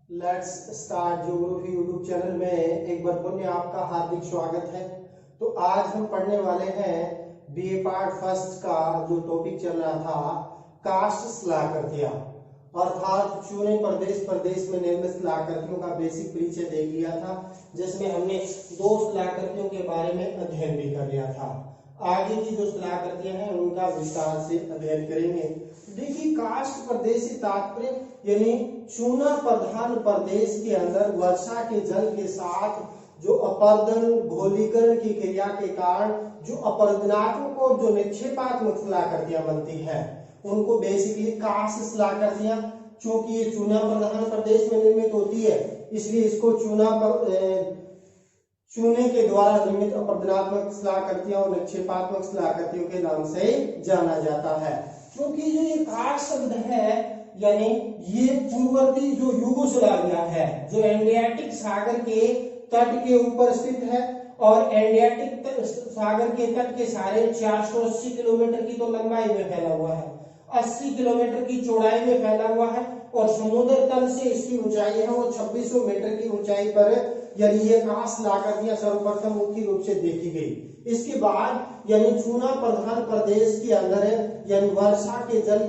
Let's start geography YouTube channel में एक बार पुनः आपका हार्दिक स्वागत है। तो आज हम पढ़ने वाले हैं बीए पार्ट फर्स्ट का जो टॉपिक चल रहा था कास्ट शिलाकृतियां, अर्थात चुने प्रदेश प्रदेश में निर्मित शिलाकृतियों का बेसिक परिचय देख लिया था, जिसमें हमने दो शिलाकृतियों के बारे में अध्ययन भी कर लिया था। आगे की जो शिलाकृतियां हैं उनका विस्तार से अध्ययन करेंगे। देखिए, कास्ट प्रदेश से तात्पर्य यानी चूना प्रधान प्रदेश के अंदर वर्षा के जल के साथ जो अपर्दन घोलीकरण की क्रिया के कारण जो अपरदनात्मक और जो निक्षेपात्मक शिलाकृतियां बनती हैं उनको बेसिकली कास्ट शिलाकृतियां, चूंकि ये चूना प्रधान प्रदेश में निर्मित होती है इसलिए इसको चूने के द्वारा निर्मित अपरदनात्मक शिलाकृतियां और निक्षेपात्मक शिलाकृतियों के नाम से जाना जाता है। क्योंकि जो ये कास्ट शब्द है यानी ये पूर्ववर्ती जो युगोस्लाविया है जो एड्रियाटिक सागर के तट के ऊपर स्थित है और एड्रियाटिक सागर के तट के सारे 480 किलोमीटर की तो लंबाई में फैला हुआ है, 80 किलोमीटर की चौड़ाई में फैला हुआ है और समुद्र तल से इसकी ऊंचाई है वो 2600 मीटर की ऊंचाई पर यानी ये कास्ट शिलाकृतियां सर्वप्रथम मुख्य रूप से देखी गई। इसके बाद यानी चूना प्रधान प्रदेश के अंदर यानी वर्षा के जल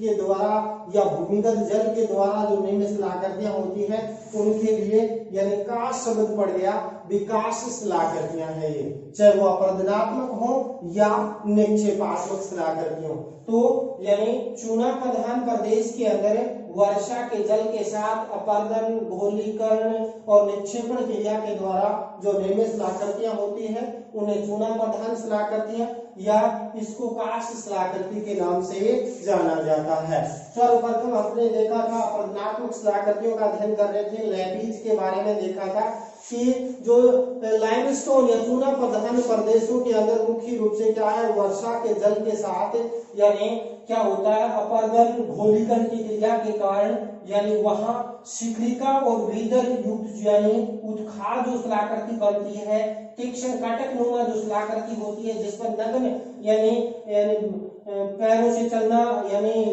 के द्वारा या भूमिगत जल के द्वारा जो निर्मित शिलाकृतियां होती है उनके लिए यानी कास्ट शब्द पड़ गया, विकास शिलाकृतियां है ये, चाहे वो अपरदनात्मक हो या निक्षेपात्मक शिलाकृतियों। तो यानी चूना प्रधान प्रदेश के अंदर वर्षा के जल के साथ अपर्दन घोलीकरण और निक्षेपण क्रिया के द्वारा जो निर्मित शिलाकृतियां होती है उन्हें चूना प्रधान शिलाकृतियां या इसको कास्ट शिलाकृति के नाम से जाना जाता है। सर्वप्रथम आपने देखा था अपरदनात्मक शिलाकृतियों का अध्ययन कर रहे थे, लैपीज के बारे में देखा था कि जो लाइमस्टोन या चूना प्रधान प्रदेशों के अंदर मुख्य रूप से क्या है वर्षा के जल के साथ यानी क्या होता है अपर्दन घोलीकरण की क्रिया के कारण यानी वहां शिखरिका और विदर युक्त यानी उत्खार जो शिलाकृति बनती है, तीक्ष्ण काटक नुमा जो शिलाकृति होती है जिस पर नग्न यानी पैरों से चलना यानी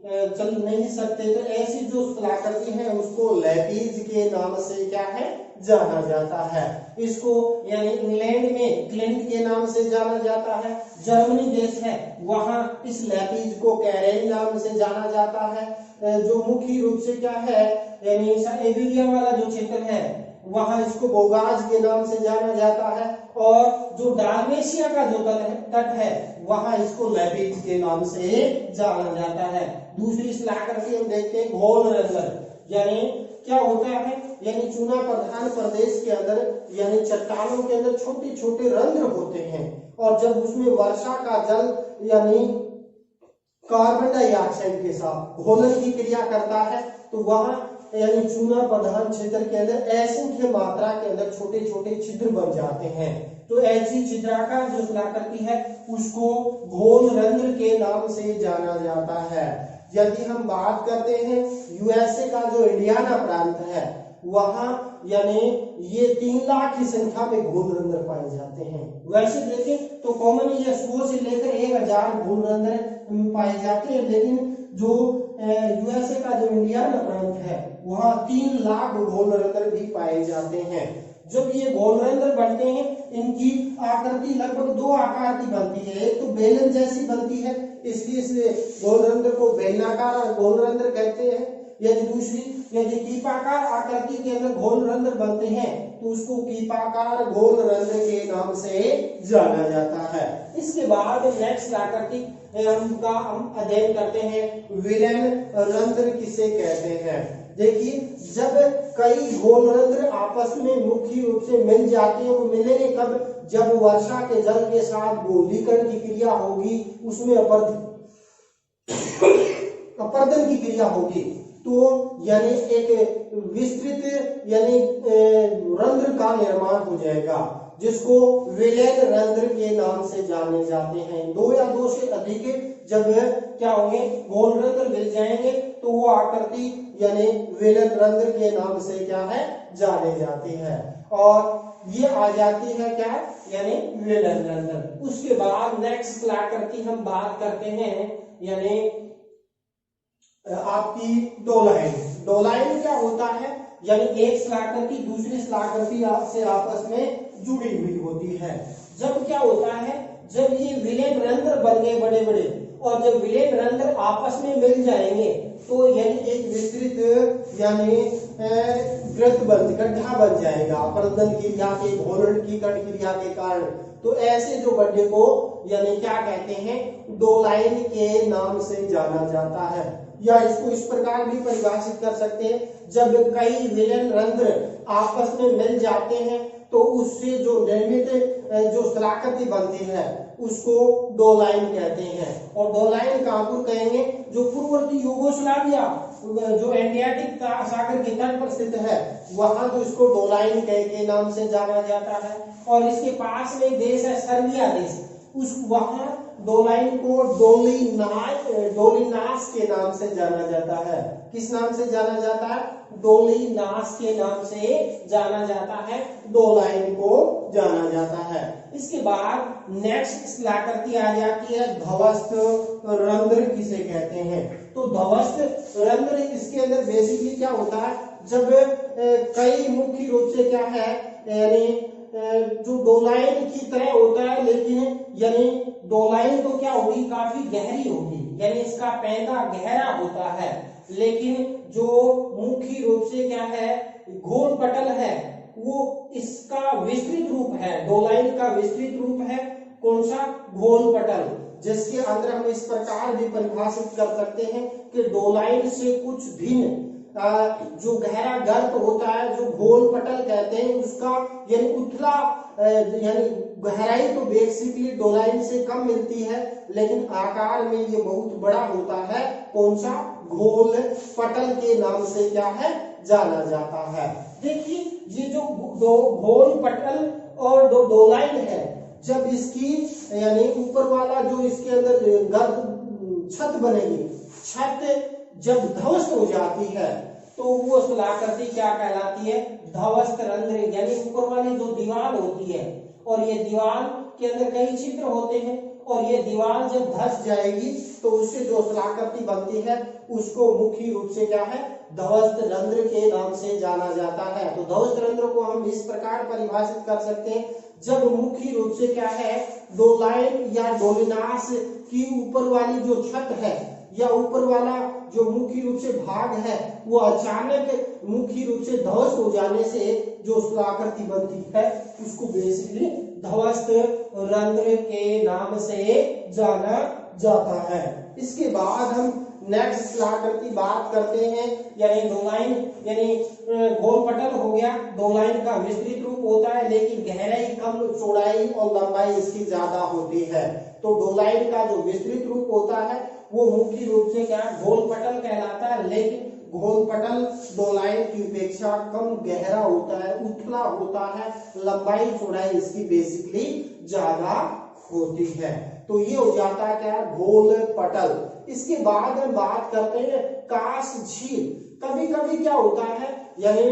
चल नहीं सकते, तो ऐसी जो शिलाकृति है उसको लैपीज के नाम से क्या है जाना जाता है। इसको यानी इंग्लैंड में क्लिंट के नाम से जाना जाता है, जर्मनी देश है वहां इस लैपीज को कैरेन नाम से जाना जाता है, जो मुख्य रूप से क्या है यानी एविलिया वाला जो क्षेत्र है वहां इसको बोगाज के नाम से जाना जाता है और जो डार्मेशिया का जो तट है वहां इसको लैपीज के नाम से जाना जाता है। दूसरी शिलाकृति हम देखते हैं घोल रंध्र, यानी क्या होता है यानी चूना प्रधान प्रदेश के अंदर यानी चट्टानों के अंदर छोटे छोटे रंध्र होते हैं और जब उसमें वर्षा का जल यानी कार्बन डाइऑक्साइड के साथ घोलन की क्रिया करता है तो वहां यानी चूना प्रधान क्षेत्र के अंदर असंख्य मात्रा के अंदर छोटे छोटे छिद्र बन जाते हैं। तो ऐसी छिद्राकार जो शिलाकृति है उसको घोल रंध्र के नाम से जाना जाता है। यदि हम बात करते हैं यूएसए का जो इंडियाना प्रांत है वहां यानी ये 3 लाख की संख्या में घोल रंध्र पाए जाते हैं। वैसे देखें तो कॉमनली 100 से लेकर 1000 घोल रंध्र पाए जाते हैं, लेकिन जो यूएसए का जो इंडियाना प्रांत है वहां 3 लाख घोल रंध्र भी पाए जाते हैं। जब ये घोल रंध्र बनते हैं इनकी आकृति लगभग 2 आकार की बनती है, एक तो बेलन जैसी बनती है इसलिए इस घोल रंध्र को बेलनाकार घोल रंध्र कहते हैं, यदि दूसरी यदि कीपाकार आकृति के अंदर घोल रंध्र बनते हैं तो उसको कीपाकार घोल रंध्र के नाम से जाना जाता है। इसके बाद नेक्स्ट आकृति हम अध्ययन करते हैं विलेन रंध्र किसे कहते हैं। देखिए, जब कई घोल रंध्र आपस में मुख्य रूप से मिल जाते हैं, वो मिलेंगे कब जब वर्षा के जल के साथ घोलीकरण की क्रिया होगी, उसमें अपरदन की क्रिया होगी तो यानी एक विस्तृत यानी रंध्र का निर्माण हो जाएगा जिसको विलेन रंध्र के नाम से जाने जाते हैं। 2 या 2 से अधिक जब क्या होंगे घोल रंध्र मिल जाएंगे तो वो आकृति यानी विलेन रंध्र के नाम से क्या है जाने जाती है और ये आ जाती है क्या यानी विलेन रंध्र। उसके बाद नेक्स्ट शिलाकृति हम बात करते हैं यानी आपकी डोलाइट। डोलाइन क्या होता है, यानी एक शिलाकृति दूसरी शिलाकृति से आपस में जुड़ी हुई होती है। जब क्या होता है, जब ये विलयन रंध्र बन गए बड़े बड़े, और जब विलयन रंध्र आपस में मिल जाएंगे तो यानी एक विस्तृत यानी गड्ढा बन जाएगा अपरदन क्रिया के, घोलन की क्रिया के कारण। तो ऐसे जो गड्ढे को यानी क्या कहते हैं, डोलाइन के नाम से जाना जाता है। या इसको इस प्रकार भी परिभाषित कर सकते हैं, जब कई विलयन रंध्र आपस में मिल जाते हैं तो उससे जो निर्मित जो शिलाकृति बनती है उसको डोलाइन कहते हैं। और डोलाइन कहां पर कहेंगे, जो पूर्ववर्ती यूगोस्लाविया जो एडियाटिक सागर के तट पर स्थित है वहां तो इसको डोलाइन के नाम से जाना जाता है। और इसके पास में देश है सर्बिया देश, उस वहां डोलाइन को डोलिनास के नाम से जाना जाता है। किस नाम से जाना जाता है, डोलिनास के नाम से जाना जाता है, डोलाइन को जाना जाता है। इसके बाद नेक्स्ट शिलाकृति आ जाती है ध्वस्त रंध्र किसे कहते हैं। तो ध्वस्त रंध्र इसके अंदर बेसिकली क्या होता है, जब कई मुख्य रूप से क्या है यानी जो डोलाइन की तरह होता है, लेकिन यानी डोलाइन तो क्या होगी, काफी गहरी होगी, यानी इसका पैदा गहरा होता है, लेकिन जो मुख्य रूप से क्या है घोल पटल है वो इसका विस्तृत रूप है, डोलाइन का विस्तृत रूप है कौन सा, घोल पटल, जिसके अंदर हम इस प्रकार भी परिभाषित कर सकते हैं कि डोलाइन से कुछ भिन्न जो गहरा गर्त होता है, जो घोल पटल कहते हैं उसका यानी उथला यानी गहराई तो बेसिकली डोलाइन से कम मिलती है, लेकिन आकार में ये बहुत बड़ा होता है, कौन सा, घोल पटल के नाम से क्या है जाना जाता है। देखिए ये जो घोल पटल और डोलाइन है, जब इसकी यानी ऊपर वाला जो इसके अंदर गर्त छत बनेगी, छत जब ध्वस्त हो जाती है तो वो शिलाकृति क्या कहलाती है, ध्वस्त रंध्र, यानी ऊपर वाली जो दीवार होती है, और ये दीवार के अंदर कई छिद्र होते हैं, और ये दीवार जब धस जाएगी तो उससे जो शिलाकृति बनती है उसको मुख्य रूप से क्या है, ध्वस्त रंध्र के नाम से जाना जाता है। तो ध्वस्त रंध्र को हम इस प्रकार परिभाषित कर सकते हैं, जब मुख्य रूप से क्या है डोलाइन या डोलिनास की ऊपर वाली जो छत है या ऊपर वाला जो मुख्य रूप से भाग है वो अचानक मुख्य रूप से ध्वस्त हो जाने से जो शिलाकृति बनती है उसको बेसिकली ध्वस्त रंध्र के नाम से जाना जाता है। इसके बाद हम नेक्स्ट शिलाकृति बात करते हैं, यानी डोलाइन यानी घोल पटल हो गया, डोलाइन का विस्तृत रूप होता है लेकिन गहराई कम, चौड़ाई और लंबाई इसकी ज्यादा होती है। तो डोलाइन का जो विस्तृत रूप होता है वो मुख्य रूप से क्या घोल पटल कहलाता है, लेकिन घोल पटल डोलाइन की अपेक्षा कम गहरा होता है, उथला होता है, लंबाई चौड़ाई इसकी बेसिकली ज्यादा होती है। तो ये हो जाता है क्या, घोल पटल। इसके बाद हम बात करते हैं कास झील। कभी कभी क्या होता है, यानी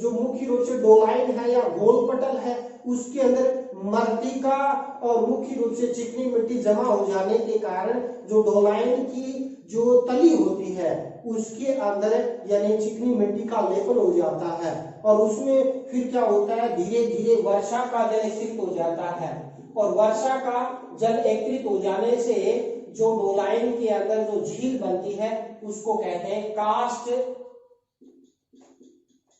जो मुख्य रूप से डोलाइन है या घोल पटल है उसके अंदर मृत्तिका और मुख्य रूप से चिकनी मिट्टी जमा हो जाने के कारण जो डोलाइन की जो तली होती है उसके अंदर यानी चिकनी मिट्टी का लेपन हो जाता है, और उसमें फिर क्या होता है धीरे धीरे वर्षा का जल एकत्रित हो जाता है, और वर्षा का जल एकत्रित हो जाने से जो डोलाइन के अंदर जो झील बनती है उसको कहते हैं कास्ट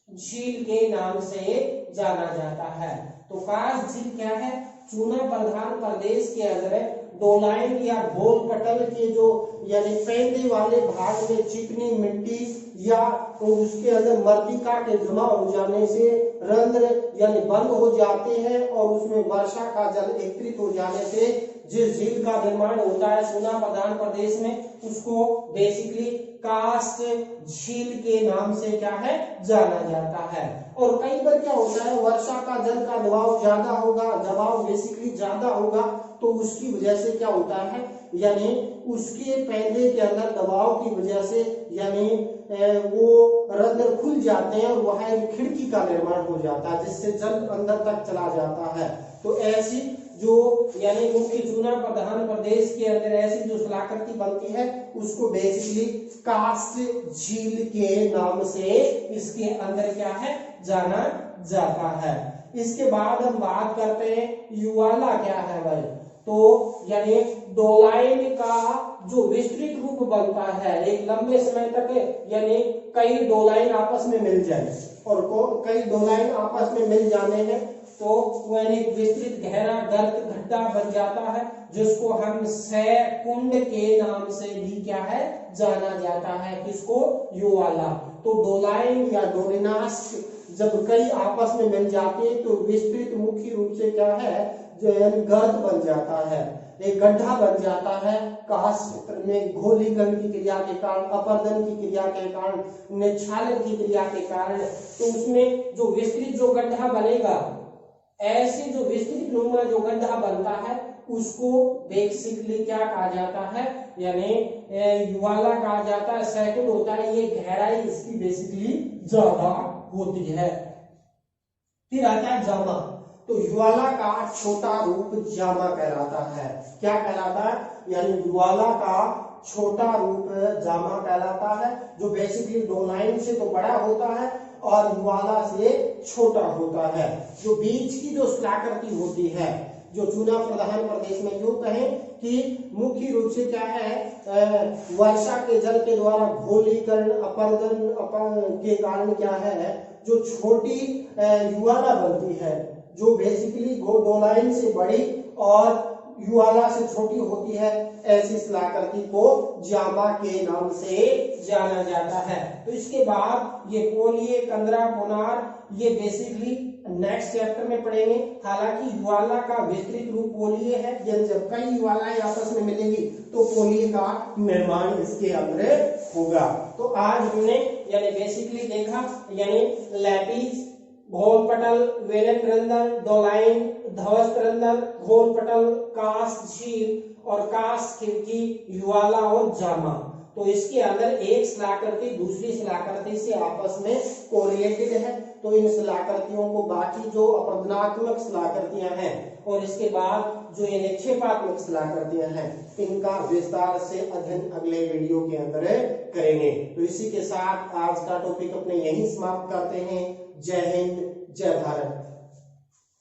झील के नाम से जाना जाता है। तो कास्ट झील क्या है, चूना प्रधान प्रदेश के अंदर डोलाइन या घोल पटल के जो यानी पैंदे वाले भाग में चिकनी मिट्टी या तो उसके अंदर मृत्तिका के जमा हो जाने से रंध्र यानी बंद हो जाते हैं, और उसमें वर्षा का जल एकत्रित हो जाने से जिस झील का निर्माण होता है चूना प्रधान प्रदेश में उसको बेसिकली कास्ट झील के नाम से क्या है जाना जाता है। और कई बार क्या होता है वर्षा का जल का दबाव ज्यादा होगा, दबाव बेसिकली ज्यादा होगा, तो उसकी वजह से क्या होता है यानी उसके पैदे के अंदर दबाव की वजह से यानी वो रंध्र खुल जाते हैं और वहां एक खिड़की का निर्माण हो जाता है जिससे जल अंदर तक चला जाता है। तो ऐसी जो यानी मुख्य चूना प्रधान प्रदेश के अंदर ऐसी जो शिलाकृति बनती है उसको बेसिकली कास्ट झील के नाम से इसके अंदर क्या है जाना जाता है। इसके बाद हम बात करते हैं युवाला क्या है भाई, तो यानी डोलाइन का जो विस्तृत रूप बनता है एक लंबे समय तक, यानी कई डोलाइन आपस में मिल जाए और कई डोलाइन आपस में मिल जाने हैं तो यानी विस्तृत गहरा गर्त गड्ढा बन जाता है जिसको हम सै कुंड के नाम से भी क्या है जाना जाता है, किसको युवाला। तो डोलाइन या डोलिनास जब कई आपस में मिल जाते हैं तो विस्तृत मुख्य रूप से क्या है गर्त बन जाता है, एक गड्ढा बन जाता है कास्ट में घोलीकरण की क्रिया के कारण, अपर्दन की क्रिया के कारण, निक्षालन की क्रिया के कारण। तो उसमें जो विस्तृत जो गड्ढा बनेगा, ऐसे जो विस्तृत नुमा जो गड्ढा बनता है उसको बेसिकली क्या कहा जाता है, यानी युवाला कहा जाता है। सेकंड होता है ये गहराई इसकी बेसिकली ज्यादा होती है। फिर आता है जामा, तो युवाला का छोटा रूप जामा कहलाता है। क्या कहलाता है, यानी युवाला का छोटा रूप जामा कहलाता है, जो बेसिकली डोलाइन से तो बड़ा होता है और युवाला से छोटा होता है। जो बीच की जो शिलाकृति होती है जो चूना प्रधान प्रदेश में यूं कहें कि मुख्य रूप से क्या है वर्षा के जल के द्वारा घोलीकरण अपर्दन के कारण क्या है जो छोटी युवाला बनती है, जो बेसिकली डोलाइन से बड़ी और युवाला से छोटी होती है, ऐसी शिलाकृति को जामा के नाम से जाना जाता है। तो इसके बाद ये पोलिये कंदरा पुनार ये बेसिकली नेक्स्ट चैप्टर में पढ़ेंगे। हालांकि युवाला का विस्तृत रूप पोलिये है, जब कई युवालाएं आपस में मिलेंगी तो पोलिये का निर्माण इसके अंदर होगा। तो आज हमने यानी बेसिकली देखा यानी लैपिस, घोल पटल, वेलन रंध्र, डोलाइन, धवस्त रंध्र, घोल पटल, कास्ट झील और कास्ट खिड़की, युवाला और जामा। तो इसके अंदर एक शिलाकृति दूसरी शिलाकृति से आपस में कोरिलेटेड है। तो इन शिलाकृतियों को बाकी जो अपरदनात्मक शिलाकृतियां हैं और इसके बाद जो ये निक्षेपात्मक शिलाकृतियां हैं इनका विस्तार से अध्ययन अगले वीडियो के अंदर करेंगे। तो इसी के साथ आज का टॉपिक अपने यहीं समाप्त करते हैं। जय हिंद, जय भारत।